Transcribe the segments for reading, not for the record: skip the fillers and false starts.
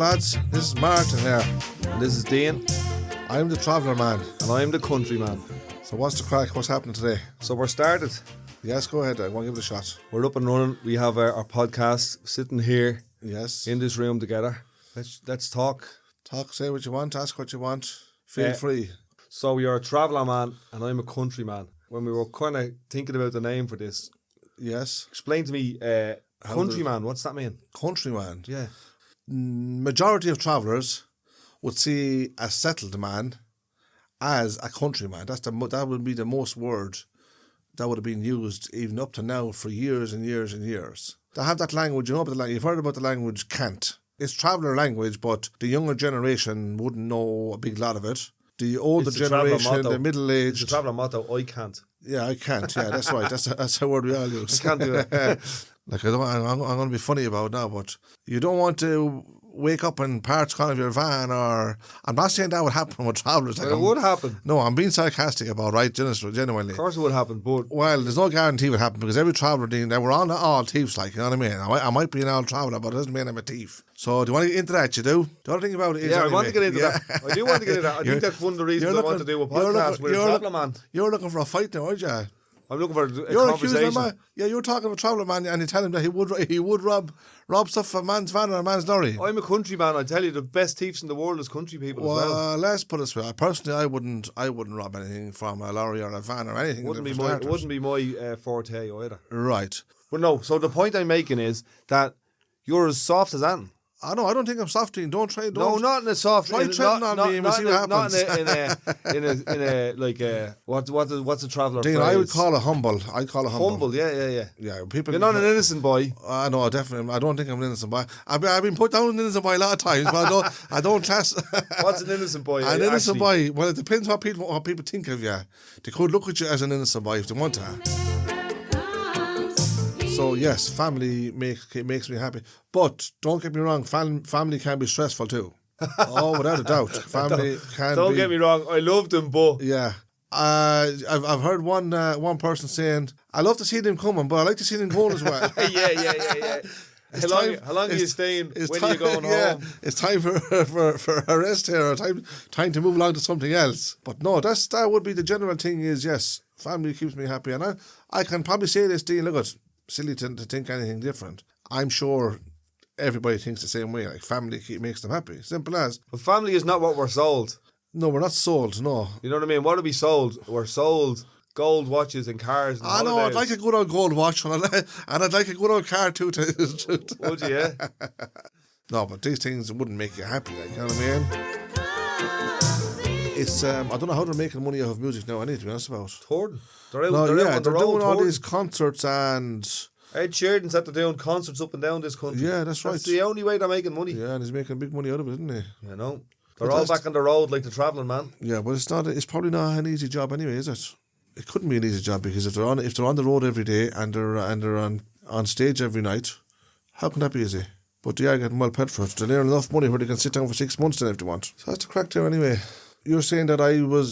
lads, this is Martin here. And this is Dean. I'm the traveller man. And I'm the countryman. So what's the crack? What's happening today? So we're started. Yes, go ahead. I want to give it a shot. We're up and running. We have our podcast sitting here Yes. in this room together. Let's talk. Talk, say what you want, ask what you want. Feel free. So you're a traveller man and I'm a countryman. When we were kind of thinking about the name for this, Yes. explain to me, countryman, what's that mean? Countryman. Yeah. Majority of travellers would see a settled man as a countryman. That would be the most word that would have been used even up to now for years and years and years. They have that language, you know about the language. You've heard about the language cant. It's traveller language, but the younger generation wouldn't know a big lot of it. The older generation, the middle-aged... It's the traveller motto, I can't. Yeah, I can't. Yeah, that's right. That's a word we all use. I can't do it. Like, I'm going to be funny about it now, but you don't want to wake up in parts of your van, or... I'm not saying that would happen with travellers. Like, It would happen. No, I'm being sarcastic about it, right? Genuinely. Of course it would happen, but... Well, there's no guarantee it would happen, because every traveller, now we're all thieves, like, you know what I mean? I might be an old traveller, but it doesn't mean I'm a thief. So, do you want to get into that? You do? The other thing about it is... Yeah, I want to get into that. I do want to get into that. I think that's one of the reasons I want to do a podcast with a traveller man. You're looking for a fight now, aren't you? I'm looking for a conversation. You're talking to a traveller man and you tell him that he would rob stuff from a man's van or a man's lorry. I'm a countryman. I tell you, the best thieves in the world is country people as well. Well, let's put it this way. Personally, I wouldn't rob anything from a lorry or a van or anything. Wouldn't be my forte either. Right. But no, so the point I'm making is that you're as soft as anything. I know. I don't think I'm soft. Don't try. No, not in a soft. Try treading on me and see what happens. What's a traveller Dean, phrase? I would call it humble. I'd call it humble. Humble, yeah. Yeah, people. You're not an innocent boy. I know, definitely. I don't think I'm an innocent boy. I've been put down an innocent boy a lot of times, but I don't class. What's an innocent boy? An innocent boy. Well, it depends what people think of you. They could look at you as an innocent boy if they want to. So yes, family makes me happy. But don't get me wrong, family can be stressful too. Oh, without a doubt, family can. Don't get me wrong, I love them, but yeah. I've heard one person saying, "I love to see them coming, but I like to see them going as well." yeah. How long are you staying? When are you going home? It's time for a rest here, or time to move along to something else. But no, that would be the general thing. Is yes, family keeps me happy, and I can probably say this, Dean. Look at. Silly to think anything different. I'm sure everybody thinks the same way. Like, family makes them happy. Simple as. But family is not what we're sold. No, we're not sold. No. You know what I mean? What are we sold? We're sold gold watches and cars. And I know. I'd like a good old gold watch, and I'd like a good old car too. Would you? Yeah. No, but these things wouldn't make you happy. Like, you know what I mean? It's I don't know how they're making money off of music now. I need to be honest about. Touring. They're doing all these concerts and... Ed Sheeran's after doing concerts up and down this country. Yeah, that's right. That's the only way they're making money. Yeah, and he's making big money out of it, isn't he? You know. They're all back on the road like the travelling man. Yeah, but it's probably not an easy job anyway, is it? It couldn't be an easy job, because if they're on the road every day and they're on stage every night, how can that be easy? But they are getting well paid for it. They're earning enough money where they can sit down for 6 months then if they want. So that's the crack there anyway. You're saying that you were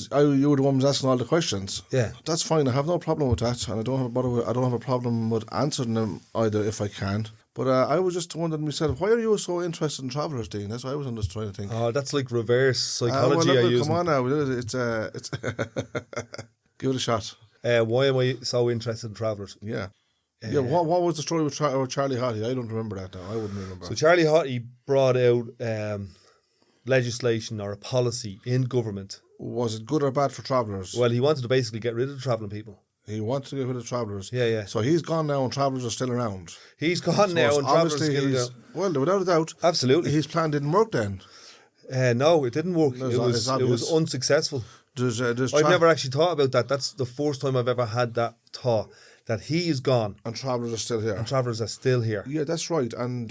the one who was asking all the questions. Yeah, that's fine. I have no problem with that, and I don't have a problem with answering them either if I can. But I was just wondering myself, why are you so interested in travellers, Dean? That's what I was just trying to think. Oh, that's like reverse psychology. Come on now, it's give it a shot. Why am I so interested in travellers? Yeah. What was the story with Charlie Hottie? I don't remember that now. I wouldn't remember. So Charlie Hottie brought out legislation or a policy in government. Was it good or bad for travellers? Well, he wanted to basically get rid of travelling people. He wanted to get rid of travellers. Yeah. So he's gone now and travellers are still around. He's gone now and travellers are still around. Well, without a doubt. Absolutely. His plan didn't work then. No, it didn't work. It was unsuccessful. I've never actually thought about that. That's the first time I've ever had that thought. That he is gone. And travellers are still here. And travellers are still here. Yeah, that's right. And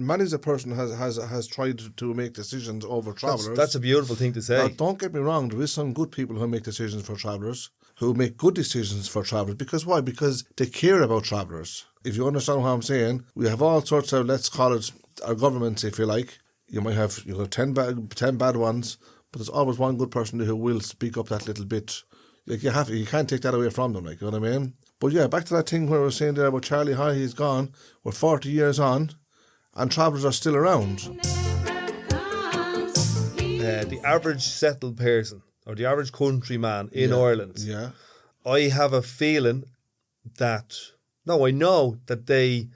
many a person has tried to make decisions over travellers. That's a beautiful thing to say. Now, don't get me wrong, there is some good people who make decisions for travellers, who make good decisions for travellers. Because why? Because they care about travellers. If you understand what I'm saying, we have all sorts of, let's call it, our governments, if you like. You have 10 bad ones, but there's always one good person who will speak up that little bit. Like you can't take that away from them, like, you know what I mean? But yeah, back to that thing where I was saying there about Charlie High, he's gone. We're 40 years on, and travellers are still around. the average settled person or the average countryman in Ireland, I have a feeling that, I know that they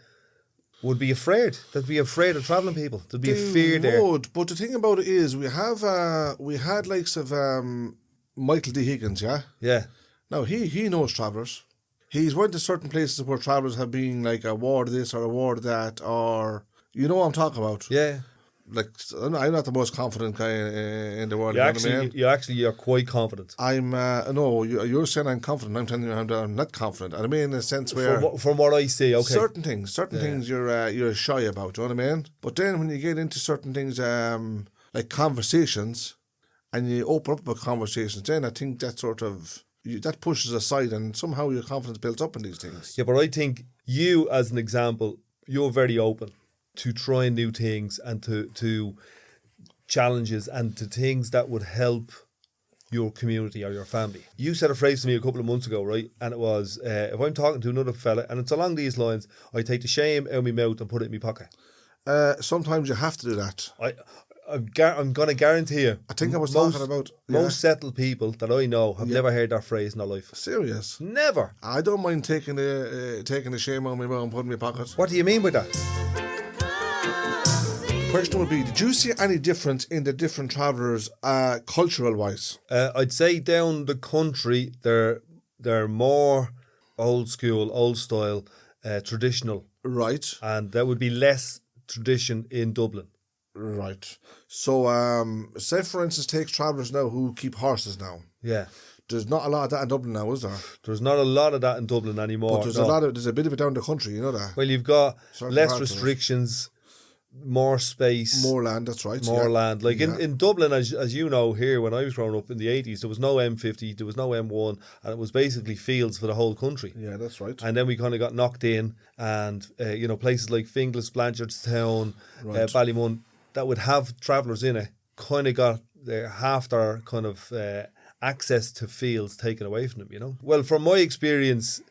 would be afraid. They'd be afraid of travelling people. There'd be a fear there. But the thing about it is, we had likes of Michael D. Higgins, Yeah. Now, he knows travellers. He's went to certain places where travellers have been like awarded this or awarded that, or you know what I'm talking about. Yeah. Like, I'm not the most confident guy in the world. You're quite confident. I'm you're saying I'm confident. I'm telling you I'm not confident. And I mean, in a sense where from what I see, okay, certain things you're shy about. Do you know what I mean? But then when you get into certain things, like conversations, and you open up about conversations, then I think that sort of that pushes aside, and somehow your confidence builds up in these things. Yeah, but I think you, as an example, you're very open to trying new things and to challenges and to things that would help your community or your family. You said a phrase to me a couple of months ago, right? And it was, if I'm talking to another fella, and it's along these lines, I take the shame out of my mouth and put it in my pocket. Sometimes you have to do that. I'm going to guarantee you. I think I was talking about... Most settled people that I know have never heard that phrase in their life. Serious? Never. I don't mind taking the shame out of my mouth and putting it in my pocket. What do you mean by that? Question would be, did you see any difference in the different travellers cultural wise? I'd say down the country they're more old school, old style, traditional. Right. And there would be less tradition in Dublin. Right. So say for instance take travellers now who keep horses now. Yeah. There's not a lot of that in Dublin now, is there? There's not a lot of that in Dublin anymore. But there's a bit of it down the country, you know that? Well, you've got less restrictions, more space. More land, that's right. More land. Like in Dublin, as you know, here, when I was growing up in the 80s, there was no M50, there was no M1, and it was basically fields for the whole country. Yeah, that's right. And then we kind of got knocked in, and, places like Finglas, Blanchardstown, Ballymun, that would have travellers in it, kind of got half their kind of access to fields taken away from them, you know? Well, from my experience,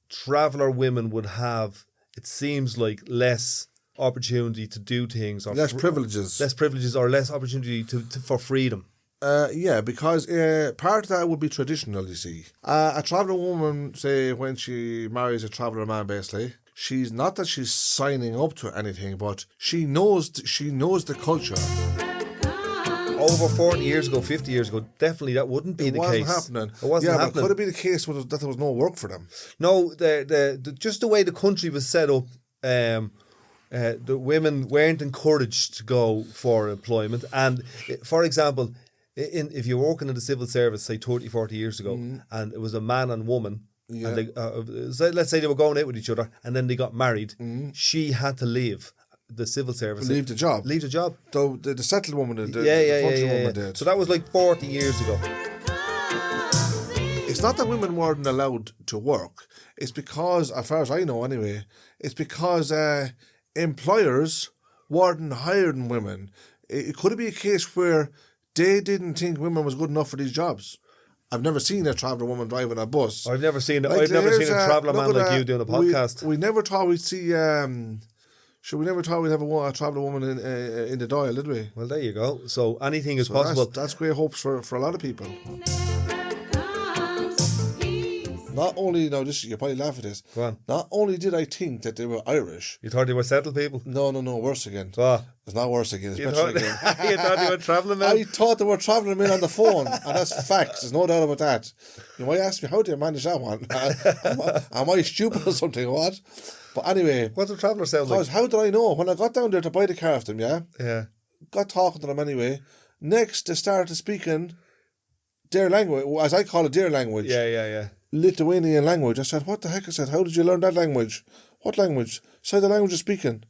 traveller women would have, it seems like, less opportunity to do things, or less privileges or less opportunity for freedom. Because part of that would be traditional, you see. A traveller woman, say, when she marries a traveller man, basically, she's not that she's signing up to anything, but she knows the culture. Over 40 years ago, 50 years ago, definitely that wouldn't be the case. It wasn't happening. But could it be the case that there was no work for them? No, the just the way the country was set up, the women weren't encouraged to go for employment. And, for example, if you're working in the civil service, say 30, 40 years ago, and it was a man and woman, and they, let's say they were going out with each other, and then they got married, she had to leave the civil service. Leave the job. So the settled woman did. The country woman did. So that was like 40 years ago. It's not that women weren't allowed to work. It's because, as far as I know anyway, it's because employers weren't hiring women. It could be a case where they didn't think women was good enough for these jobs. I've never seen a traveller woman driving a bus. I've never seen a traveller man like you doing a podcast. We never thought we'd see. We never thought we'd have a traveller woman in the dial, did we? Well, there you go. So anything is possible. That's great hopes for a lot of people. Not only, you probably laugh at this. Go on. Not only did I think that they were Irish. You thought they were settled people? No, worse again. What? It's not worse again, it's better again. You thought they were travelling men? I thought they were travelling men on the phone, and that's facts, there's no doubt about that. You might ask me, how do you manage that one? Am I stupid or something, or what? But anyway. What's a traveller sound like? How did I know? When I got down there to buy the car off them, Yeah. Got talking to them anyway. Next, they started speaking their language, as I call it, their language. Yeah. Lithuanian language. I said, what the heck? I said, how did you learn that language? What language? Said the language you're speaking.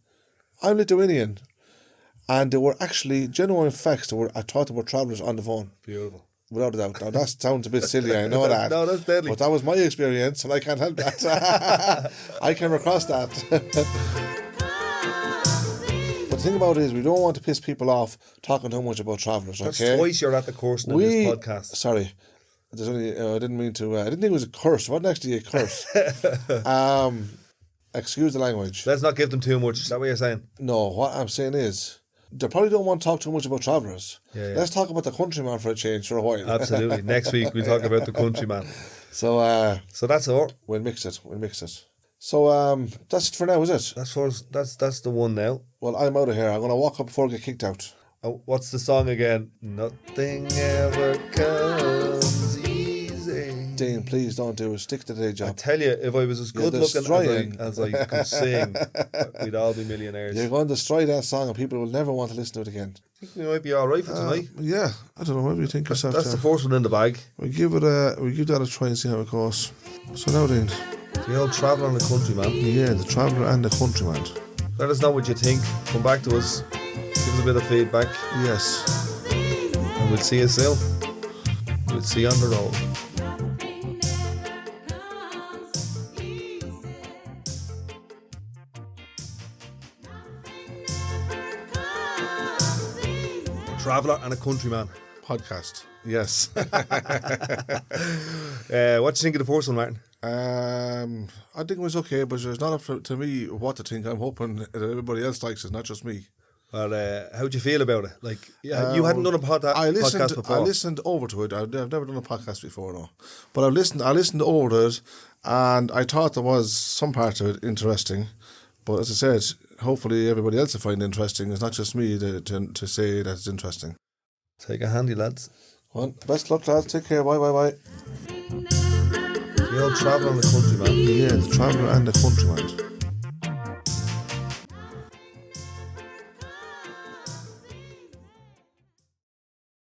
I'm Lithuanian. And they were actually genuine facts. I thought they were travellers on the phone. Beautiful. Without a doubt. Now that sounds a bit silly, I know that. No, that's deadly. But that was my experience, and I can't help that. I came across that. But the thing about it is, we don't want to piss people off talking too much about travellers, okay? That's twice you're at the course in this podcast. Sorry. There's only, I didn't mean to, I didn't think it was a curse. What actually a curse? Excuse the language. Let's not give them too much. Is that what you're saying? No, what I'm saying is, they probably don't want to talk too much about Travellers. Yeah. Let's talk about the Countryman for a change for a while. Absolutely. Next week we'll talk about the Countryman. So that's all. We'll mix it. So that's it for now, is it? That's the one now. Well, I'm out of here. I'm going to walk up before I get kicked out. Oh, what's the song again? Nothing ever comes easy. Dean, please don't do it. Stick to the day job. I tell you, if I was as good looking as I could sing, we'd all be millionaires. You're going to destroy that song and people will never want to listen to it again. I think we might be all right for tonight. Yeah, I don't know. What do you think yourself? That's the first one in the bag. We give that a try and see how it goes. So now, Dean. The old Traveller and the Countryman. Yeah, the Traveller and the Countryman. Let us know what you think. Come back to us. Give us a bit of feedback. Yes. And we'll see you soon. We'll see you on the road. Traveller and a Countryman podcast. Yes. What do you think of the first one, Martin? I think it was okay, but it's not up to me what to think. I'm hoping that everybody else likes it, not just me. Well, how do you feel about it? Like, you hadn't done a podcast before. I listened over to it. I've never done a podcast before, no. But I listened over to it, and I thought there was some part of it interesting. But as I said, hopefully everybody else will find it interesting. It's not just me to say that it's interesting. Take a handy, lads. Well, best luck, lads. Take care. Bye. The old Traveller and the Countryman. Yeah, the Traveller and the Countryman.